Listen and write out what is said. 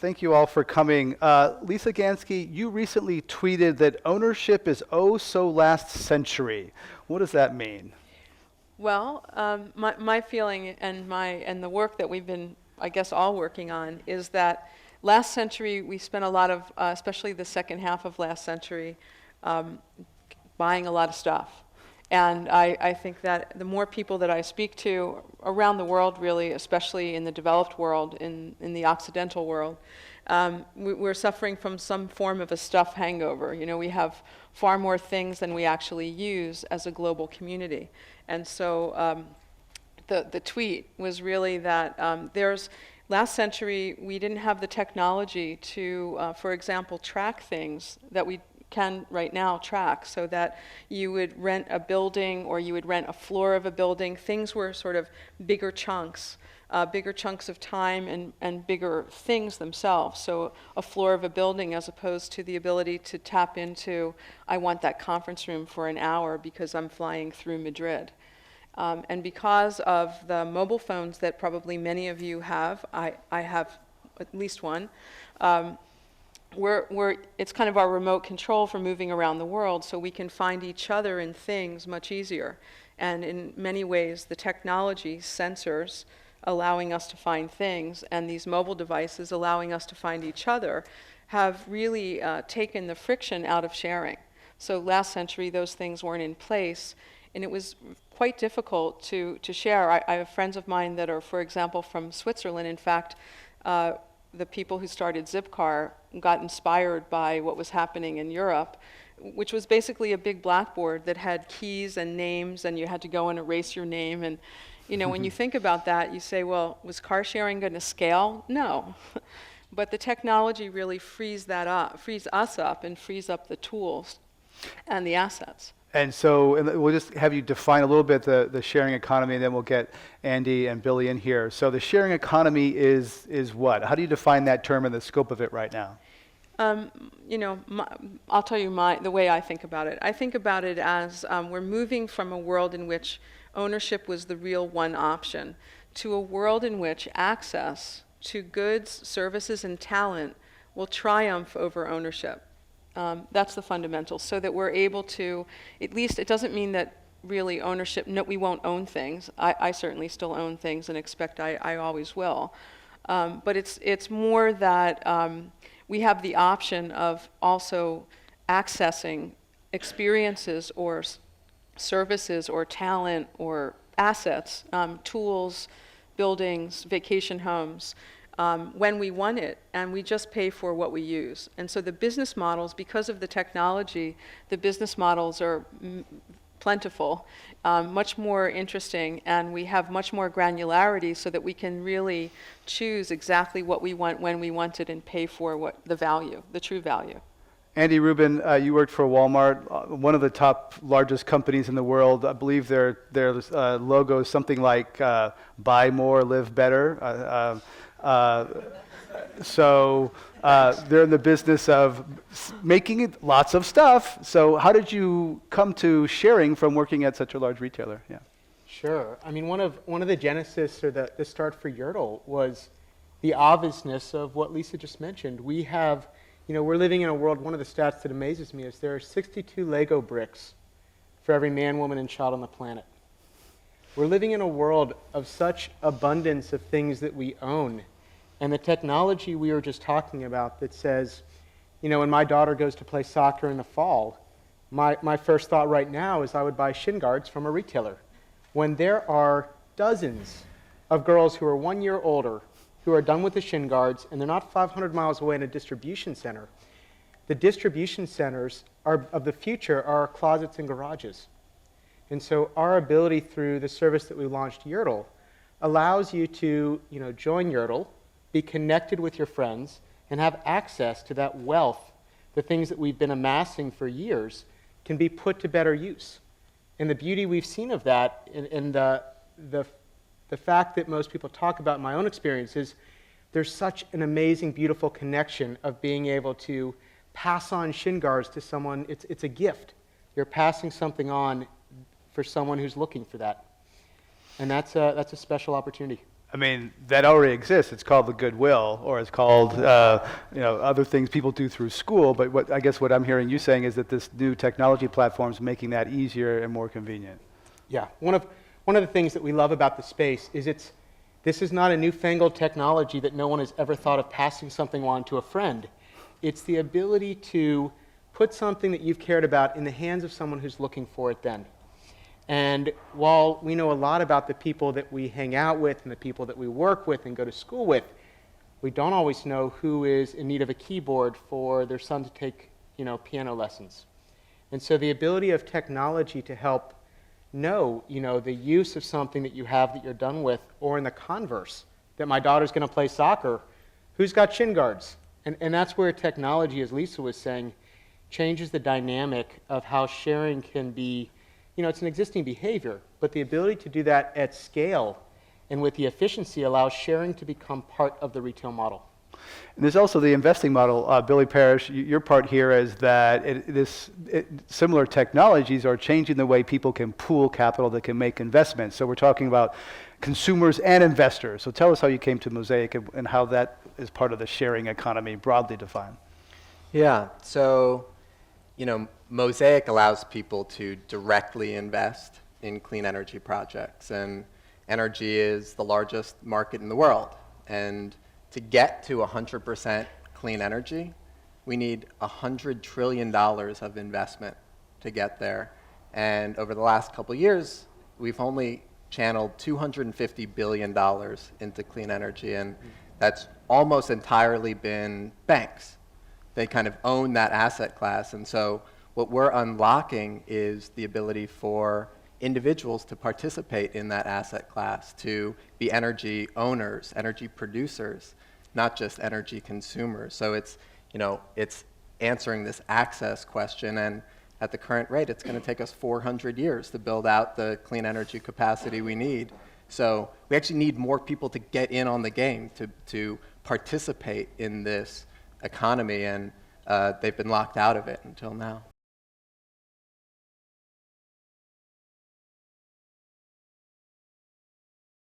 Thank you all for coming. Lisa Gansky, you recently tweeted that ownership is oh so last century. What does that mean? Well, my feeling and the work that we've been, I guess, all working on is that last century we spent a lot of, especially the second half of last century, buying a lot of stuff. And I think that the more people that I speak to around the world, really, especially in the developed world, in the Occidental world, we're suffering from some form of a stuff hangover. You know, we have far more things than we actually use as a global community. And so the tweet was really that last century we didn't have the technology to, for example, track things that we can right now track, so that you would rent a building or you would rent a floor of a building. Things were sort of bigger chunks of time and bigger things themselves. So a floor of a building as opposed to the ability to tap into, I want that conference room for an hour because I'm flying through Madrid. And because of the mobile phones that probably many of you have, I have at least one, it's kind of our remote control for moving around the world, so we can find each other in things much easier. And in many ways, the technology, sensors, allowing us to find things, and these mobile devices allowing us to find each other, have really taken the friction out of sharing. So last century, those things weren't in place, and it was quite difficult to share. I have friends of mine that are, for example, from Switzerland. In fact, the people who started Zipcar got inspired by what was happening in Europe, which was basically a big blackboard that had keys and names, and you had to go and erase your name. And you know, when you think about that, you say, well, was car sharing going to scale? No. But the technology really frees us up and frees up the tools and the assets. And so we'll just have you define a little bit the sharing economy, and then we'll get Andy and Billy in here. So the sharing economy is what? How do you define that term and the scope of it right now? You know, I'll tell you the way I think about it. I think about it as we're moving from a world in which ownership was the real one option to a world in which access to goods, services, and talent will triumph over ownership. That's the fundamentals, so that we're able to, at least, it doesn't mean that really ownership, no, we won't own things. I certainly still own things and expect I always will. But it's more that we have the option of also accessing experiences or services or talent or assets, tools, buildings, vacation homes, when we want it, and we just pay for what we use. And so the business models, because of the technology, the business models are plentiful, much more interesting, and we have much more granularity so that we can really choose exactly what we want when we want it and pay for the true value. Andy, Ruben, you worked for Walmart, one of the top largest companies in the world. I believe their logo is something like buy more, live better. So they're in the business of making lots of stuff. So how did you come to sharing from working at such a large retailer? Yeah. Sure. I mean, one of the genesis or the start for Yerdle was the obviousness of what Lisa just mentioned. We have, we're living in a world, one of the stats that amazes me is there are 62 Lego bricks for every man, woman, and child on the planet. We're living in a world of such abundance of things that we own. And the technology we were just talking about that says, when my daughter goes to play soccer in the fall, my first thought right now is I would buy shin guards from a retailer. When there are dozens of girls who are 1 year older who are done with the shin guards, and they're not 500 miles away in a distribution center. The distribution centers of the future are our closets and garages. And so our ability through the service that we launched, Yerdle, allows you to join Yerdle, be connected with your friends, and have access to that wealth. The things that we've been amassing for years can be put to better use. And the beauty we've seen of that, and the fact that most people talk about in my own experience is there's such an amazing, beautiful connection of being able to pass on shin guards to someone. It's a gift. You're passing something on for someone who's looking for that. And that's a special opportunity. I mean, that already exists. It's called the goodwill, or it's called, other things people do through school. But I guess what I'm hearing you saying is that this new technology platform is making that easier and more convenient. Yeah, one of the things that we love about the space is this is not a newfangled technology that no one has ever thought of passing something on to a friend. It's the ability to put something that you've cared about in the hands of someone who's looking for it then. And while we know a lot about the people that we hang out with and the people that we work with and go to school with, we don't always know who is in need of a keyboard for their son to take, piano lessons. And so the ability of technology to help know, the use of something that you have that you're done with, or in the converse, that my daughter's going to play soccer, who's got shin guards? And that's where technology, as Lisa was saying, changes the dynamic of how sharing can be. It's an existing behavior, but the ability to do that at scale and with the efficiency allows sharing to become part of the retail model. And there's also the investing model. Billy Parish, your part here is that similar technologies are changing the way people can pool capital that can make investments. So we're talking about consumers and investors. So tell us how you came to Mosaic and how that is part of the sharing economy, broadly defined. Yeah, so, Mosaic allows people to directly invest in clean energy projects, and energy is the largest market in the world. And to get to 100% clean energy, we need $100 trillion of investment to get there. And over the last couple of years, we've only channeled $250 billion into clean energy, and that's almost entirely been banks. They kind of own that asset class, and so what we're unlocking is the ability for individuals to participate in that asset class, to be energy owners, energy producers, not just energy consumers. So it's answering this access question, and at the current rate, it's going to take us 400 years to build out the clean energy capacity we need. So we actually need more people to get in on the game, to participate in this economy, and they've been locked out of it until now.